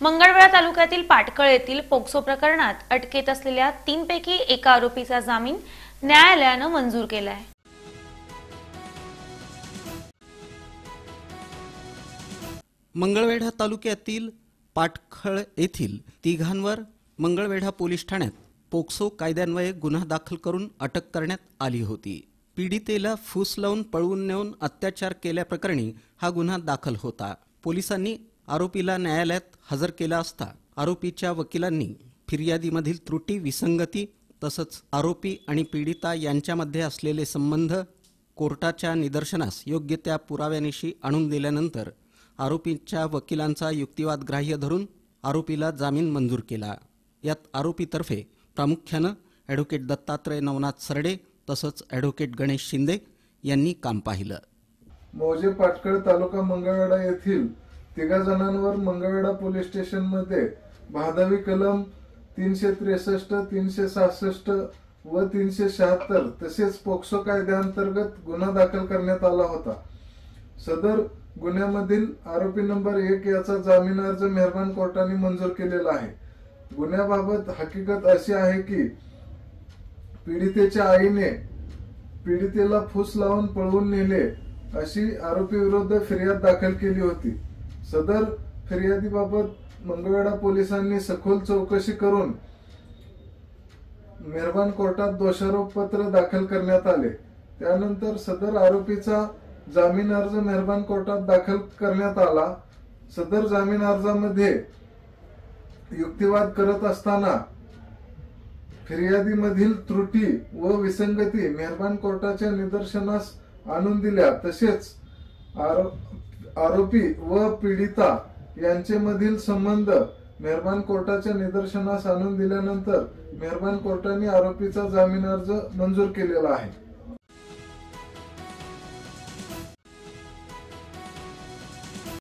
मंगळवेढा तालुक्यातील पाटकळ येथील पोक्सो प्रकरणात अटकेत असलेल्या 3 पैकी एका आरोपीचा जामीन न्यायालयाने मंजूर केला आहे। मंगळवेढा तालुक्यातील पाटखळ येथील तिघांवर मंगळवेढा पोलीस ठाण्यात पोक्सो कायद्यान्वये गुन्हा दाखल करून अटक करण्यात आली होती। पीडितेला फूस लावून पळवून नेऊन अत्याचार केल्याप्रकरणी हा गुन्हा दाखल होता। पोलिसांनी आरोपीला न्यायालयात हजर केला असता आरोपीच्या वकिलांनी फिर्यादीमधील त्रुटी विसंगती तसंच आरोपी आणि पीडिता यांच्यामध्ये असलेले संबंध कोर्टाच्या निदर्शनास योग्य त्या पुराव्यानिशी आणून दिल्यानंतर आरोपीच्या वकिलांचा युक्तिवाद ग्राह्य धरून आरोपीला जामीन मंजूर केला। यात आरोपीतर्फे प्रामुख्याने ॲडव्होकेट दत्तात्रय नवनाथ सरडे तसंच ॲडव्होकेट गणेश शिंदे यांनी काम पाहिलं। मौजे पाटकळ तालुका मंगळवेढा येथील तिघा जणांवर मंगळवेढा पोलीस स्टेशन मध्ये भादवी कलम 363, 366 व 376 तसेच पोक्सो कायद्याअंतर्गत गुन्हा दाखल करण्यात आला होता। सदर गुन्ह्यामधील आरोपी नंबर 1 याचा जामीन अर्ज मेहरबान कोर्टाने मंजूर केलेला आहे। गुन्ह्याबाबत हकीकत अशी आहे की पीडितेच्या आईने पीडितेला फूस लावून पळवून नेले अशी आरोपी विरुद्ध फिर्याद दाखल केली होती। सदर फिर्यादीबाबत मंगळवेढा पोलिसांनी सखोल चौकशी करून मेहरबान कोर्टात दोषारोप पत्र दाखल करण्यात आले। त्यानंतर सदर आरोपीचा जामीन अर्ज मेहरबान कोर्टात दाखल करण्यात आला। सदर जामीन अर्जामध्ये युक्तिवाद करत असताना फिर्यादीमधील त्रुटी व विसंगती मेहरबान कोर्टाच्या निदर्शनास आणून दिल्या। तसेच आरोपी व पीडिता यांच्यामधील संबंध मेहरबान कोर्टाच्या निदर्शनास आणून दिल्यानंतर मेहरबान कोर्टाने आरोपीचा जामीन अर्ज मंजूर केलेला आहे।